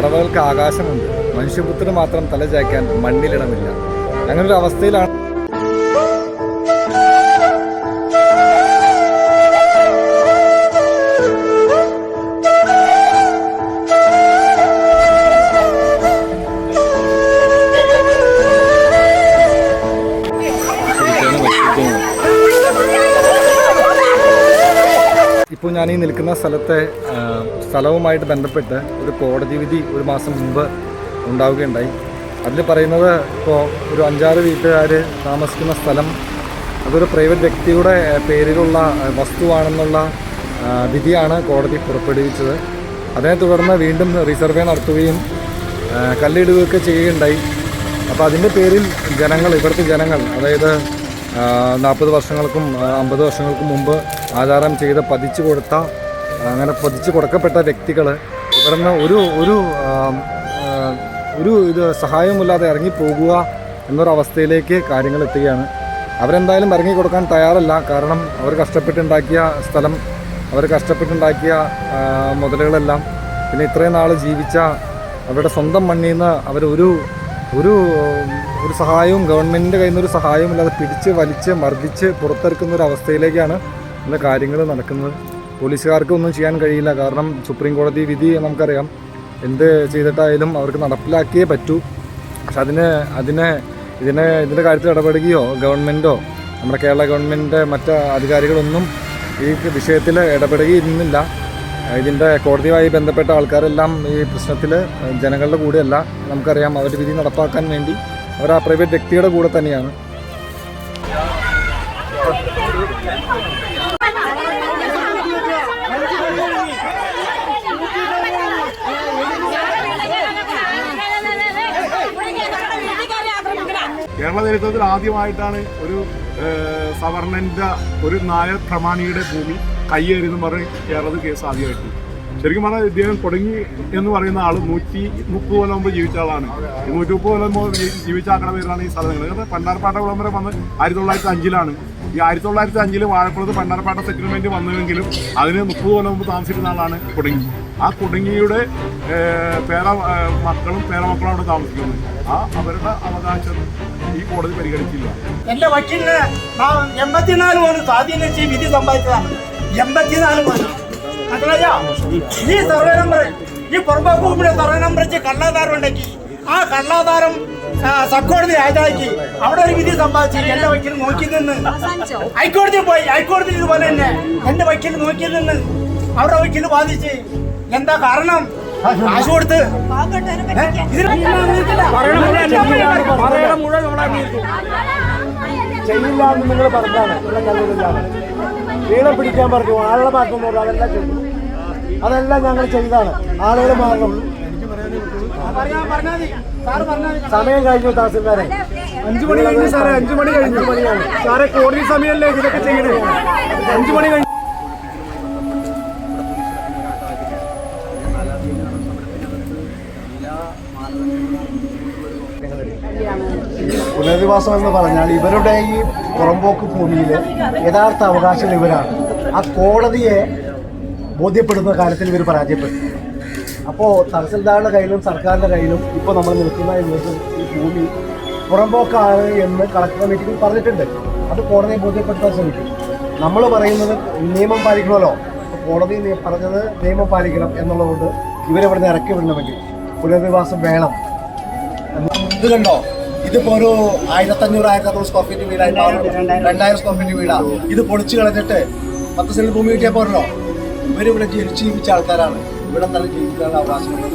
പറവകൾക്ക് ആകാശമുണ്ട്, മനുഷ്യപുത്രന് മാത്രം തലചായ്ക്കാൻ മണ്ണിലിടമില്ല. അങ്ങനൊരു അവസ്ഥയിലാണ് ഇപ്പോൾ ഞാൻ ഈ നിൽക്കുന്ന സ്ഥലവുമായിട്ട് ബന്ധപ്പെട്ട് ഒരു കോടതി വിധി ഒരു മാസം മുമ്പ് ഉണ്ടാവുകയുണ്ടായി. അതിൽ പറയുന്നത് ഇപ്പോൾ ഒരു 5-6 വീട്ടുകാർ താമസിക്കുന്ന സ്ഥലം അതൊരു പ്രൈവറ്റ് വ്യക്തിയുടെ പേരിലുള്ള വസ്തുവാണെന്നുള്ള വിധിയാണ് കോടതി പുറപ്പെടുവിച്ചത്. അതിനെ തുടർന്ന് വീണ്ടും റീസർവേ നടത്തുകയും കല്ലിടുകയൊക്കെ ചെയ്യുകയുണ്ടായി. അപ്പോൾ അതിൻ്റെ പേരിൽ ഇവിടുത്തെ ജനങ്ങൾ, അതായത് 40 വർഷങ്ങൾക്കും 50 വർഷങ്ങൾക്കും മുമ്പ് ആധാരം ചെയ്ത് പതിച്ചു കൊടുക്കപ്പെട്ട വ്യക്തികൾ ഇവിടുന്ന് ഒരു സഹായമില്ലാതെ ഇറങ്ങിപ്പോകുക എന്നൊരവസ്ഥയിലേക്ക് കാര്യങ്ങൾ എത്തുകയാണ്. അവരെന്തായാലും ഇറങ്ങിക്കൊടുക്കാൻ തയ്യാറല്ല. കാരണം അവർ കഷ്ടപ്പെട്ടുണ്ടാക്കിയ സ്ഥലം, അവർ കഷ്ടപ്പെട്ടുണ്ടാക്കിയ മുതലുകളെല്ലാം, പിന്നെ ഇത്രയും നാൾ ജീവിച്ച അവരുടെ സ്വന്തം മണ്ണിൽ നിന്ന് ഒരു സഹായവും, ഗവൺമെൻറ്റിൻ്റെ കയ്യിൽ നിന്നൊരു സഹായവും ഇല്ലാതെ പിടിച്ച് വലിച്ച് മർദ്ദിച്ച് പുറത്തിറക്കുന്ന ഒരു അവസ്ഥയിലേക്കാണ് ഇന്ന് കാര്യങ്ങൾ നടക്കുന്നത്. പോലീസുകാർക്ക് ഒന്നും ചെയ്യാൻ കഴിയില്ല. കാരണം സുപ്രീം കോടതി വിധി നമുക്കറിയാം, എന്ത് ചെയ്തിട്ടായാലും അവർക്ക് നടപ്പിലാക്കിയേ പറ്റൂ. പക്ഷെ ഇതിൻ്റെ കാര്യത്തിൽ ഇടപെടുകയോ ഗവൺമെൻറ്റോ നമ്മുടെ കേരള ഗവൺമെൻറ്റിൻ്റെ മറ്റ് അധികാരികളൊന്നും ഈ വിഷയത്തിൽ ഇടപെടുകയില്ല. ഇതിൻ്റെ കോടതിയുമായി ബന്ധപ്പെട്ട ആൾക്കാരെല്ലാം ഈ പ്രശ്നത്തിൽ ജനങ്ങളുടെ കൂടെയല്ല. നമുക്കറിയാം, അവർ വിധി നടപ്പാക്കാൻ വേണ്ടി അവർ ആ പ്രൈവറ്റ് വ്യക്തിയുടെ കൂടെ തന്നെയാണ്. കേരള ചരിത്രത്തിൽ ആദ്യമായിട്ടാണ് ഒരു സവർണന്റെ ഒരു നായർ പ്രമാണിയുടെ ഭൂമി കയ്യേറിയെന്ന് പറഞ്ഞ് കേരളത്തിൽ കേസ് ആദ്യമായിട്ട്. ശരിക്കും പറഞ്ഞാൽ ഇദ്ദേഹം തുടങ്ങി എന്ന് പറയുന്ന ആൾ 130 കൊല്ലം മുമ്പ് ജീവിച്ച ആളാണ്. 130 കൊല്ലം മുമ്പ് ജീവിച്ച ആളുടെ പേരാണ് ഈ സ്ഥലങ്ങൾ. പണ്ടാരപ്പാട്ട വിളംബരം വന്ന് 1905 ഈ 1905 വാഴക്കുളത്ത് പണ്ടാരപ്പാട്ട സെറ്റിൽമെന്റ് വന്നുവെങ്കിലും അതിന് 30 കൊല്ലം മുമ്പ് താമസിക്കുന്ന ആളാണ് കുടങ്ങി. ആ കുടങ്ങിയുടെ പേരമക്കളും അവിടെ താമസിക്കുന്നത്. അവരുടെ അവകാശം ഈ കോടതി പരിഗണിച്ചില്ല. എന്റെ വക്കീലിന് 84 പോലും സ്വാധീനിച്ച് വിധി സമ്പാദിച്ചതാണ്. 84 പോലും. ഈ സർവേ നമ്പർ, ഈ പുറമ്പോക്ക് ഭൂമിയുടെ സർവേ നമ്പർ വെച്ച് കള്ളാധാരം ഉണ്ടാക്കി. ആ കള്ളാധാരം സബ്കോടതി ഹാജരാക്കി അവിടെ ഒരു വിധി സമ്പാദിച്ചു. എന്റെ വക്കീൽ നോക്കി നിന്ന് ഹൈക്കോടതിയിൽ പോയി. ഹൈക്കോടതിയിൽ ഇതുപോലെ തന്നെ എന്റെ വക്കീൽ നോക്കി നിന്ന് അവരുടെ വക്കീൽ ബാധിച്ച്. എന്താ കാരണം? കാശ് കൊടുത്ത് ചെയ്യില്ല എന്ന് നിങ്ങൾ പറഞ്ഞാണ്. വീളെ പിടിക്കാൻ പറഞ്ഞു, ആളുടെ മാറ്റം അതെല്ലാം ചെയ്തു. അതെല്ലാം ഞങ്ങൾ ചെയ്താണ്. ആളുകൾ മാറണം. സമയം കഴിഞ്ഞു. തഹസിൽദാരെ 5 മണി കഴിഞ്ഞു സാറേ. 5 മണി കഴിഞ്ഞു. സാറേ കോടതി സമയമല്ലേ ഇതൊക്കെ ചെയ്യണേ? 5 മണി കഴിഞ്ഞു. പുനരധിവാസം എന്ന് പറഞ്ഞാൽ ഇവരുടെ ഈ പുറമ്പോക്ക് ഭൂമിയിൽ യഥാർത്ഥ അവകാശികൾ ഇവരാണ്. ആ കോടതിയെ ബോധ്യപ്പെടുന്ന കാര്യത്തിൽ ഇവർ പരാജയപ്പെട്ടു. അപ്പോൾ തഹസിൽദാരുടെ കയ്യിലും സർക്കാരിൻ്റെ കയ്യിലും ഇപ്പോൾ നമ്മൾ നിൽക്കുന്ന ഈ ഭൂമി പുറമ്പോക്കാണ് എന്ന് കളക്ടർ മീറ്റിംഗിൽ പറഞ്ഞിട്ടുണ്ട്. അത് കോടതിയെ ബോധ്യപ്പെടുത്താൻ ശ്രമിക്കും. നമ്മൾ പറയുന്നത് നിയമം പാലിക്കണമല്ലോ. കോടതി പറഞ്ഞത് നിയമം പാലിക്കണം എന്നുള്ളതുകൊണ്ട് ഇവരെവിടുന്ന് ഇറക്കി വിടണമെങ്കിൽ പുനരധിവാസം വേണം. ഇത് കണ്ടോ, ഇതിപ്പോ ഒരു 1500-1600 സ്ക്വയർ ഫീറ്റ് വീടായി 2000 സ്ക്വയർ ഫീറ്റ് വീടാ. ഇത് പൊളിച്ചു കളഞ്ഞിട്ട് 10 സെന്റ് ഭൂമി കിട്ടിയാൽ പോരല്ലോ. ഇവരിവിടെ ജീവിച്ച ആൾക്കാരാണ്. ഇവിടെ തന്നെ ജീവിക്കാനുള്ള അവകാശമുണ്ട്.